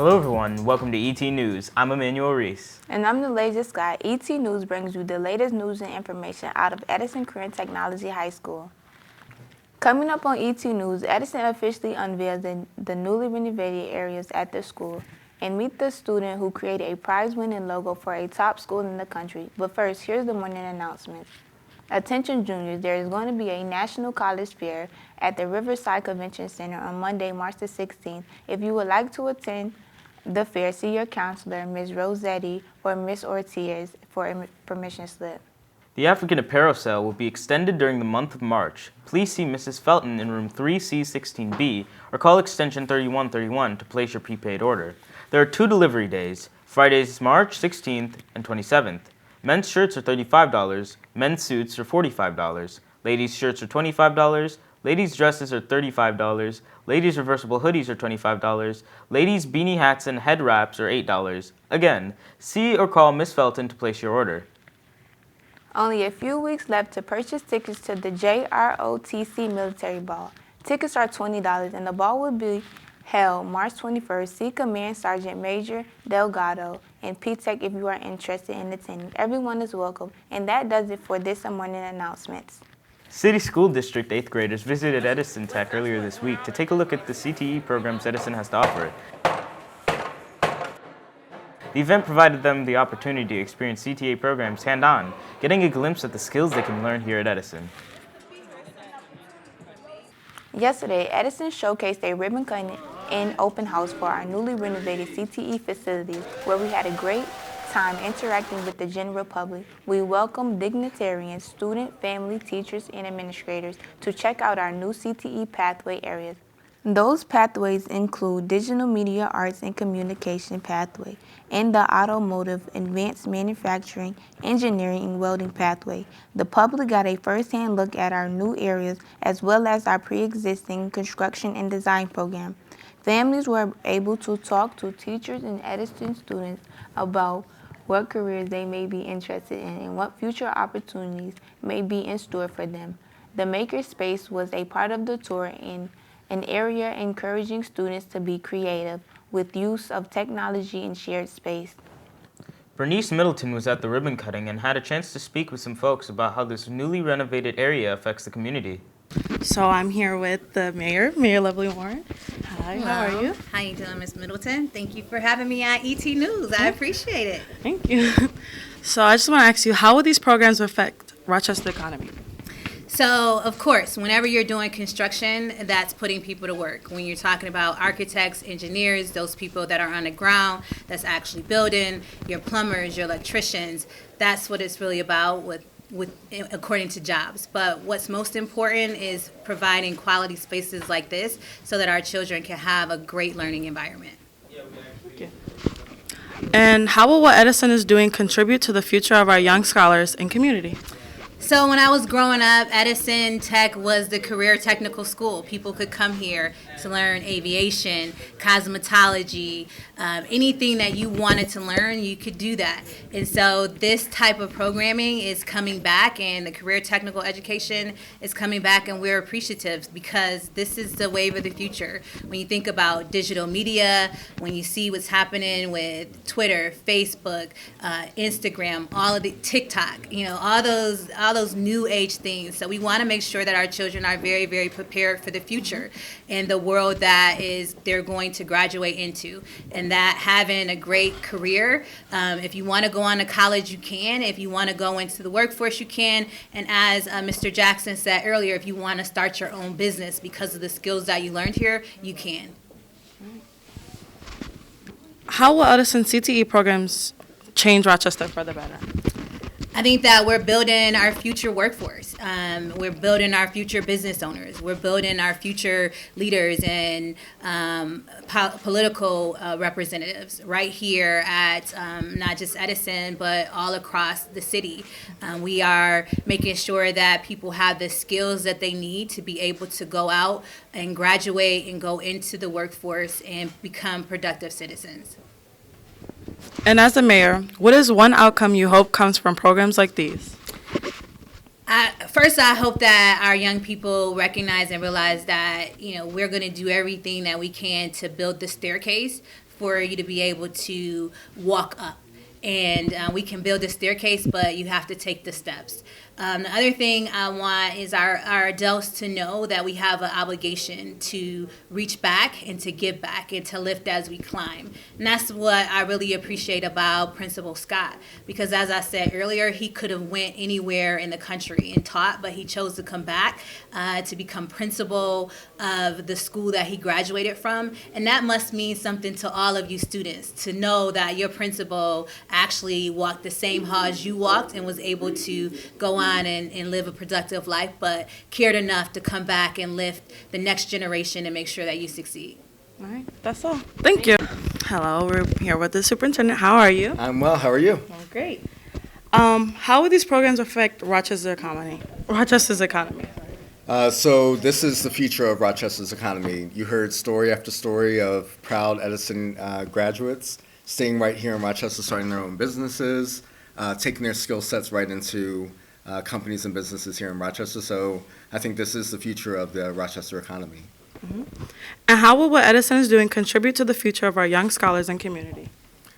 Hello everyone, welcome to ET News. I'm Emmanuel Reese. And I'm Nalasia Scott. ET News brings you the latest news and information out of Edison Career Technology High School. Coming up on ET News, Edison officially unveils the newly renovated areas at the school and meet the student who created a prize-winning logo for a top school in the country. But first, here's the morning announcement. Attention juniors, there is going to be a National College Fair at the Riverside Convention Center on Monday, March the 16th. If you would like to attend the fair, see your counselor, Ms. Rossetti or Ms. Ortiz, for a permission slip. The African Apparel Sale will be extended during the month of March. Please see Mrs. Felton in room 3C16B or call extension 3131 to place your prepaid order. There are 2 delivery days, Fridays March 16th and 27th. Men's shirts are $35, men's suits are $45, ladies' shirts are $25, ladies' dresses are $35, ladies' reversible hoodies are $25, ladies' beanie hats and head wraps are $8. Again, see or call Miss Felton to place your order. Only a few weeks left to purchase tickets to the JROTC Military Ball. Tickets are $20 and the ball will be held March 21st. See Command Sergeant Major Delgado and P-Tech if you are interested in attending. Everyone is welcome. And that does it for this morning announcements. City School District 8th graders visited Edison Tech earlier this week to take a look at the CTE programs Edison has to offer. The event provided them the opportunity to experience CTA programs hand-on, getting a glimpse at the skills they can learn here at Edison. Yesterday, Edison showcased a ribbon cutting and open house for our newly renovated CTE facilities, where we had a great time interacting with the general public. We welcome dignitarians, student, family, teachers, and administrators to check out our new CTE pathway areas. Those pathways include digital media arts and communication pathway and the automotive, advanced manufacturing, engineering, and welding pathway. The public got a first-hand look at our new areas as well as our pre-existing construction and design program. Families were able to talk to teachers and Edison students about what careers they may be interested in and what future opportunities may be in store for them. The Makerspace was a part of the tour in an area encouraging students to be creative with use of technology and shared space. Bernice Middleton was at the ribbon cutting and had a chance to speak with some folks about how this newly renovated area affects the community. So I'm here with the mayor, Mayor Lovely Warren. Hi, Hello. How are you? How you doing, Ms. Middleton? Thank you for having me on ET News. I appreciate it. Thank you. So I just want to ask you, how will these programs affect Rochester economy? So, of course, whenever you're doing construction, that's putting people to work. When you're talking about architects, engineers, those people that are on the ground, that's actually building, your plumbers, your electricians, that's what it's really about with according to jobs. But what's most important is providing quality spaces like this so that our children can have a great learning environment. Okay. And how will what Edison is doing contribute to the future of our young scholars and community? So when I was growing up, Edison Tech was the career technical school. People could come here to learn aviation, cosmetology, anything that you wanted to learn, you could do that. And so this type of programming is coming back, and the career technical education is coming back, and we're appreciative because this is the wave of the future. When you think about digital media, when you see what's happening with Twitter, Facebook, Instagram, all of the TikTok, all those new age things. So we want to make sure that our children are very, very prepared for the future and the world that they're going to graduate into, and that having a great career. If you want to go on to college, you can. If you want to go into the workforce, you can. And as Mr. Jackson said earlier, if you want to start your own business because of the skills that you learned here, you can. How will Edison CTE programs change Rochester for the better? I think that we're building our future workforce. We're building our future business owners. We're building our future leaders and political representatives right here at not just Edison, but all across the city. We are making sure that people have the skills that they need to be able to go out and graduate and go into the workforce and become productive citizens. And as the mayor, what is one outcome you hope comes from programs like these? First, I hope that our young people recognize and realize that, we're going to do everything that we can to build the staircase for you to be able to walk up. And we can build a staircase, but you have to take the steps. The other thing I want is our adults to know that we have an obligation to reach back and to give back and to lift as we climb. And that's what I really appreciate about Principal Scott, because as I said earlier, he could have went anywhere in the country and taught, but he chose to come back to become principal of the school that he graduated from. And that must mean something to all of you students, to know that your principal actually walked the same halls you walked and was able to go on and live a productive life, but cared enough to come back and lift the next generation and make sure that you succeed. All right, that's all. Thank you. Hello, we're here with the superintendent. How are you? I'm well. How are you? Oh, great. How will these programs affect Rochester's economy? So this is the future of Rochester's economy. You heard story after story of proud Edison graduates staying right here in Rochester, starting their own businesses, taking their skill sets right into companies and businesses here in Rochester. So I think this is the future of the Rochester economy. Mm-hmm. And how will what Edison is doing contribute to the future of our young scholars and community?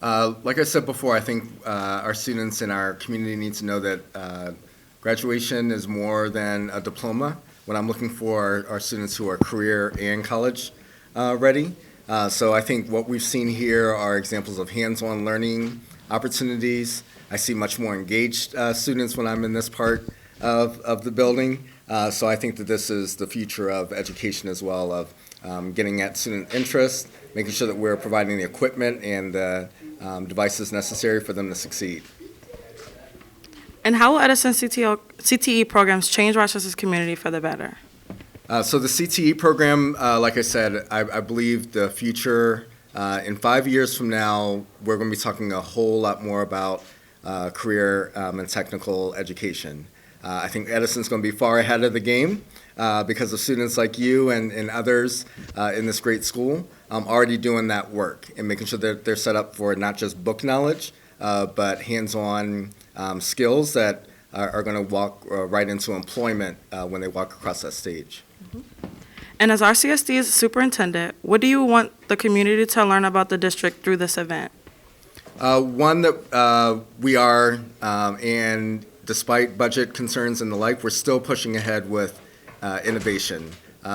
Like I said before, I think our students in our community need to know that graduation is more than a diploma. What I'm looking for are students who are career and college ready. So I think what we've seen here are examples of hands-on learning opportunities. I see much more engaged students when I'm in this part of the building. So I think that this is the future of education as well, of getting at student interest, making sure that we're providing the equipment and the devices necessary for them to succeed. And how will Edison CTE programs change Rochester's community for the better? So the CTE program, like I said, I believe the future, in 5 years from now, we're going to be talking a whole lot more about career and technical education. I think Edison's going to be far ahead of the game because of students like you and others in this great school already doing that work and making sure that they're set up for not just book knowledge, but hands-on skills that are going to walk right into employment when they walk across that stage. Mm-hmm. And as RCSD's superintendent, what do you want the community to learn about the district through this event? One that we are, and despite budget concerns and the like, we're still pushing ahead with innovation,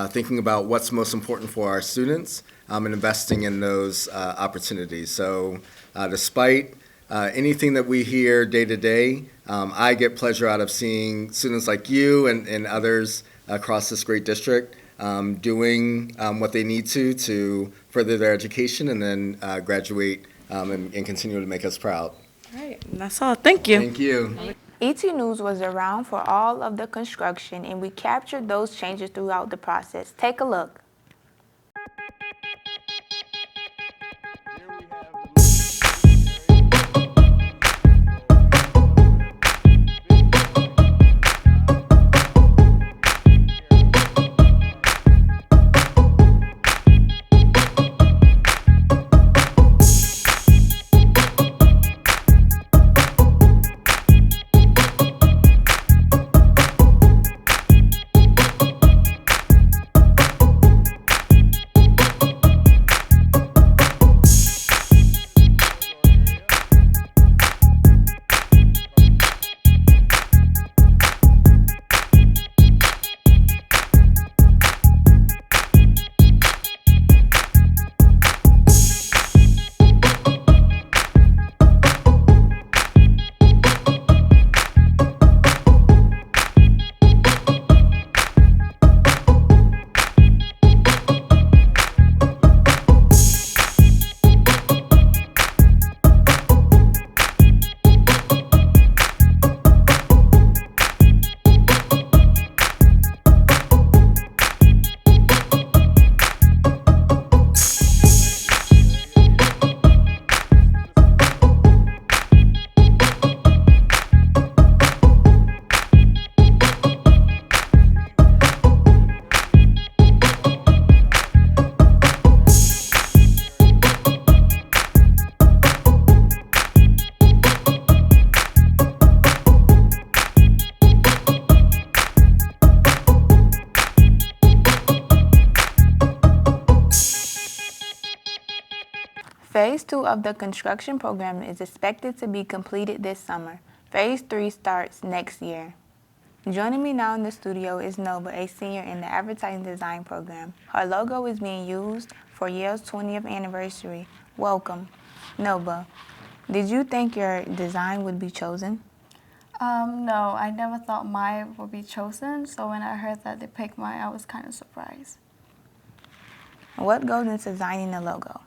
thinking about what's most important for our students and investing in those opportunities. So despite anything that we hear day to day, I get pleasure out of seeing students like you and others across this great district doing what they need to further their education and then graduate and continue to make us proud. All right, and that's all. Thank you. Thank you. ET News was around for all of the construction, and we captured those changes throughout the process. Take a look. Phase 2 of the construction program is expected to be completed this summer. Phase 3 starts next year. Joining me now in the studio is Nova, a senior in the advertising design program. Her logo is being used for Yale's 20th anniversary. Welcome. Nova, did you think your design would be chosen? No, I never thought mine would be chosen, so when I heard that they picked mine, I was kind of surprised. What goes into designing a logo?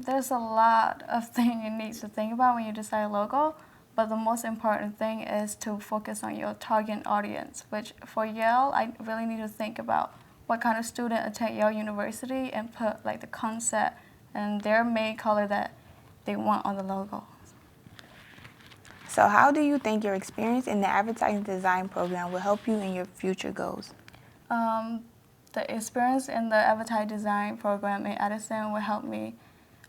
There's a lot of things you need to think about when you decide a logo, but the most important thing is to focus on your target audience, which for Yale, I really need to think about what kind of student attend Yale University and put like the concept and their main color that they want on the logo. So how do you think your experience in the advertising design program will help you in your future goals? The experience in the advertising design program in Edison will help me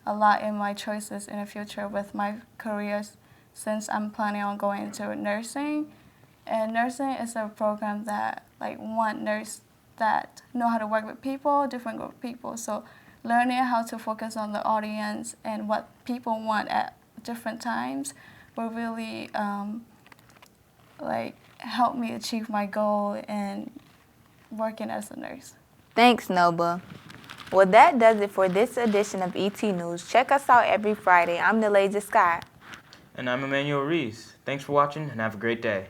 a lot in my choices in the future with my careers, since I'm planning on going into nursing. And nursing is a program that want nurse that know how to work with people, different group of people. So learning how to focus on the audience and what people want at different times will really help me achieve my goal in working as a nurse. Thanks, Nova. Well, that does it for this edition of ET News. Check us out every Friday. I'm Nalaja Scott. And I'm Emmanuel Reese. Thanks for watching and have a great day.